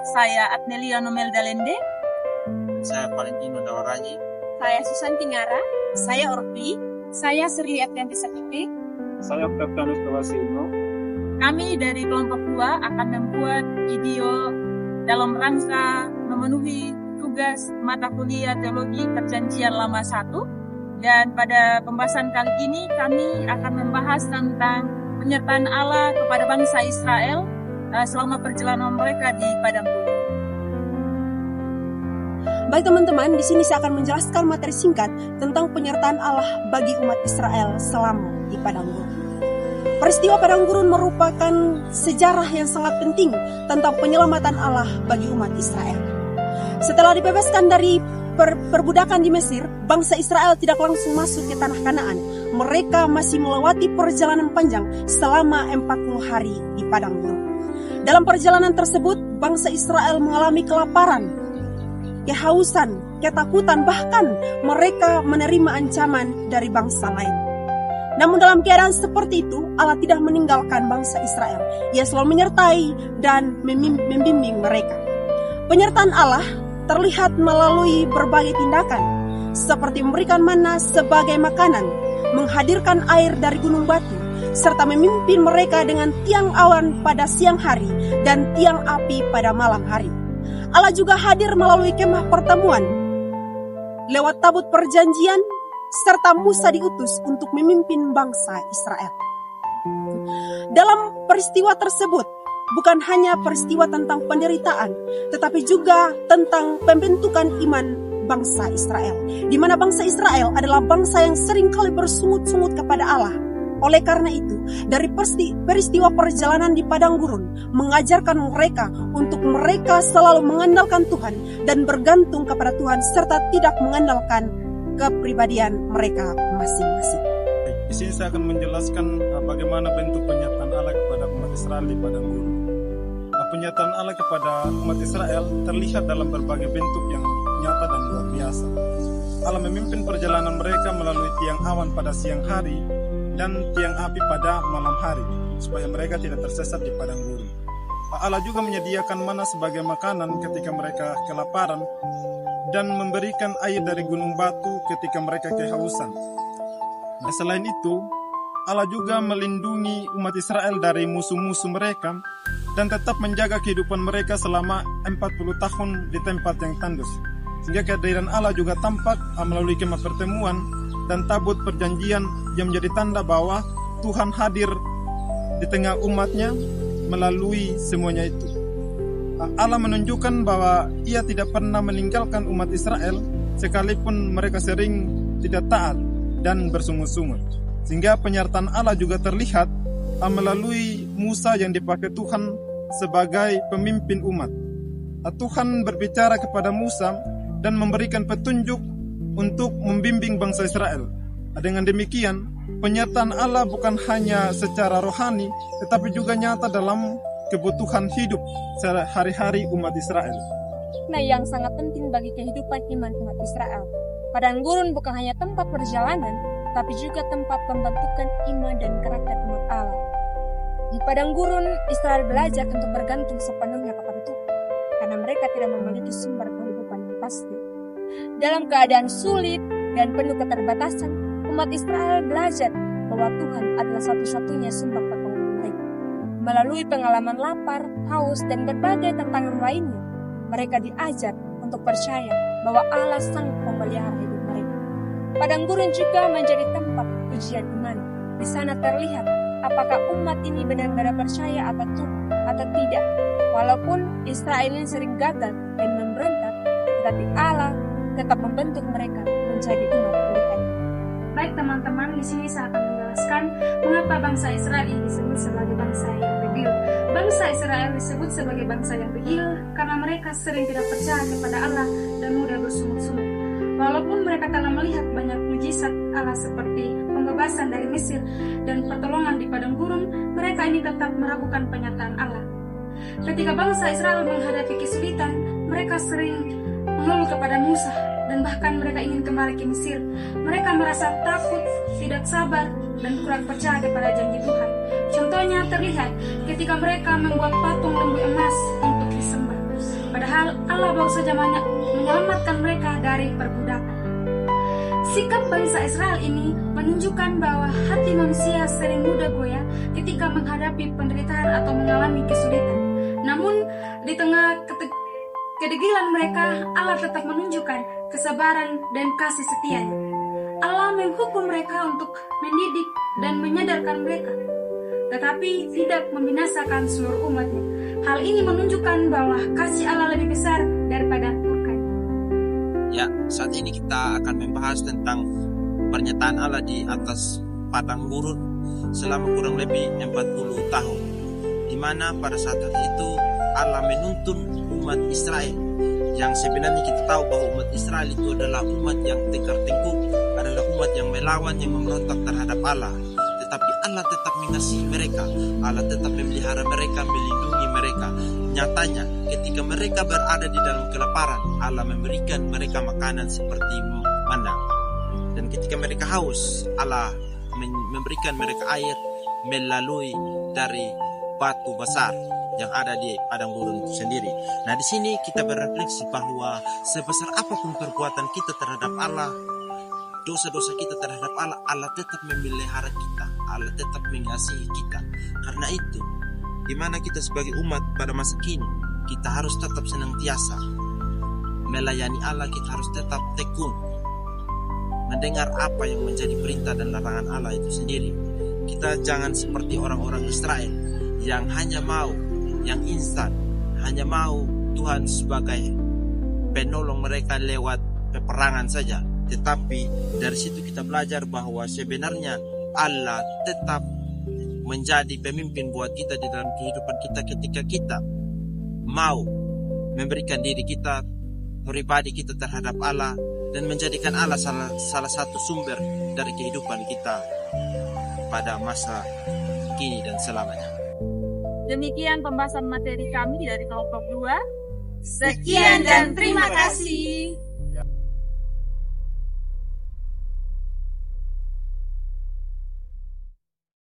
Saya Atnelia Nomel Dalende. Saya Valentino Dawaraji. Saya Susanti Ngara. Saya Orpi. Saya Sri Atlanti Sakiti. Saya Octavianus Tawasino. Kami dari kelompok 2 akan membuat video dalam rangka memenuhi tugas mata kuliah teologi perjanjian lama 1. Dan pada pembahasan kali ini kami akan membahas tentang penyertaan Allah kepada bangsa Israel selama perjalanan mereka di padang gurun. Baik teman-teman, di sini saya akan menjelaskan materi singkat tentang penyertaan Allah bagi umat Israel selama di padang gurun. Peristiwa padang gurun merupakan sejarah yang sangat penting tentang penyelamatan Allah bagi umat Israel. Setelah dibebaskan dari perbudakan di Mesir, bangsa Israel tidak langsung masuk ke tanah Kanaan. Mereka masih melewati perjalanan panjang selama 40 hari di padang gurun. Dalam perjalanan tersebut, bangsa Israel mengalami kelaparan, kehausan, ketakutan, bahkan mereka menerima ancaman dari bangsa lain. Namun dalam keadaan seperti itu, Allah tidak meninggalkan bangsa Israel. Ia selalu menyertai dan membimbing mereka. Penyertaan Allah terlihat melalui berbagai tindakan, seperti memberikan manna sebagai makanan, menghadirkan air dari gunung batu, serta memimpin mereka dengan tiang awan pada siang hari dan tiang api pada malam hari. Allah juga hadir melalui kemah pertemuan, lewat tabut perjanjian, serta Musa diutus untuk memimpin bangsa Israel. Dalam peristiwa tersebut, bukan hanya peristiwa tentang penderitaan, tetapi juga tentang pembentukan iman bangsa Israel, di mana bangsa Israel adalah bangsa yang seringkali bersungut-sungut kepada Allah. Oleh karena itu, dari peristiwa perjalanan di padang gurun mengajarkan mereka untuk mereka selalu mengandalkan Tuhan dan bergantung kepada Tuhan serta tidak mengandalkan kepribadian mereka masing-masing. Di sini saya akan menjelaskan bagaimana bentuk penyertaan Allah kepada umat Israel di padang gurun. Penyertaan Allah kepada umat Israel terlihat dalam berbagai bentuk yang nyata dan luar biasa. Allah memimpin perjalanan mereka melalui tiang awan pada siang hari dan tiang api pada malam hari, supaya mereka tidak tersesat di padang gurun. Allah juga menyediakan manna sebagai makanan ketika mereka kelaparan dan memberikan air dari gunung batu ketika mereka kehausan. Nah, selain itu, Allah juga melindungi umat Israel dari musuh-musuh mereka dan tetap menjaga kehidupan mereka selama 40 tahun di tempat yang tandus. Sehingga kehadiran Allah juga tampak melalui kemah pertemuan dan tabut perjanjian yang menjadi tanda bahwa Tuhan hadir di tengah umatnya melalui semuanya itu. Allah menunjukkan bahwa Ia tidak pernah meninggalkan umat Israel sekalipun mereka sering tidak taat dan bersungut-sungut. Sehingga penyertaan Allah juga terlihat melalui Musa yang dipakai Tuhan sebagai pemimpin umat. Tuhan berbicara kepada Musa dan memberikan petunjuk untuk membimbing bangsa Israel. Dengan demikian, penyertaan Allah bukan hanya secara rohani, tetapi juga nyata dalam kebutuhan hidup sehari-hari umat Israel. Nah, yang sangat penting bagi kehidupan iman umat Israel. Padang gurun bukan hanya tempat perjalanan, tapi juga tempat pembentukan iman dan karakter umat Allah. Di padang gurun, Israel belajar untuk bergantung sepenuhnya kepada Tuhan, karena mereka tidak memiliki sumber kehidupan yang pasti. Dalam keadaan sulit dan penuh keterbatasan, umat Israel belajar bahwa Tuhan adalah satu-satunya sumber pertolongan mereka. Melalui pengalaman lapar, haus, dan berbagai tantangan lainnya, mereka diajar untuk percaya bahwa Allah sanggup memelihara hidup mereka. Padang gurun juga menjadi tempat ujian iman. Di sana terlihat apakah umat ini benar-benar percaya atau tidak. Walaupun Israel ini sering gagal dan memberontak, tetapi Allah tetap membentuk mereka menjadi umat pilihan. Baik teman-teman, di sini saya akan menjelaskan mengapa bangsa Israel ini disebut sebagai bangsa yang begil. Bangsa Israel disebut sebagai bangsa yang begil karena mereka sering tidak percaya kepada Allah dan mudah bersungut-sungut. Walaupun mereka telah melihat banyak mujizat Allah seperti pembebasan dari Mesir dan pertolongan di padang gurun, mereka ini tetap meragukan penyertaan Allah. Ketika bangsa Israel menghadapi kesulitan, mereka sering mengeluh kepada Musa dan bahkan mereka ingin kembali ke Mesir. Mereka merasa takut, tidak sabar, dan kurang percaya kepada janji Tuhan. Contohnya terlihat ketika mereka membuat patung lembu emas untuk disembah. Allah baru saja menyelamatkan mereka dari perbudakan. Sikap bangsa Israel ini menunjukkan bahwa hati manusia sering mudah goyah ketika menghadapi penderitaan atau mengalami kesulitan. Namun, di tengah kedegilan mereka, Allah tetap menunjukkan kesabaran dan kasih setianya. Allah menghukum mereka untuk mendidik dan menyadarkan mereka, tetapi tidak membinasakan seluruh umatnya. Hal ini menunjukkan bahwa kasih Allah lebih besar daripada murka. Ya, saat ini kita akan membahas tentang pernyataan Allah di atas padang gurun selama kurang lebih 40 tahun, di mana pada saat itu Allah menuntun umat Israel, yang sebenarnya kita tahu bahwa umat Israel itu adalah umat yang tegar tengkuk, adalah umat yang melawan, yang memberontak terhadap Allah. Tetapi Allah tetap mengasihi mereka, Allah tetap memelihara mereka, melindungi mereka. Nyatanya ketika mereka berada di dalam kelaparan, Allah memberikan mereka makanan seperti mana. Dan ketika mereka haus, Allah memberikan mereka air melalui dari batu besar yang ada di padang gurun itu sendiri. Nah, di sini kita berefleksi bahwa sebesar apapun perbuatan kita terhadap Allah, dosa-dosa kita terhadap Allah, Allah tetap memelihara kita, Allah tetap mengasihi kita. Karena itu, di mana kita sebagai umat pada masa kini, kita harus tetap senantiasa melayani Allah, kita harus tetap tekun mendengar apa yang menjadi perintah dan larangan Allah itu sendiri. Kita jangan seperti orang-orang Israel yang hanya mau yang instan, hanya mau Tuhan sebagai penolong mereka lewat peperangan saja. Tetapi dari situ kita belajar bahwa sebenarnya Allah tetap menjadi pemimpin buat kita di dalam kehidupan kita ketika kita mau memberikan diri kita, pribadi kita terhadap Allah, dan menjadikan Allah salah satu sumber dari kehidupan kita pada masa kini dan selamanya. Demikian pembahasan materi kami dari kelompok 2. Sekian dan terima kasih.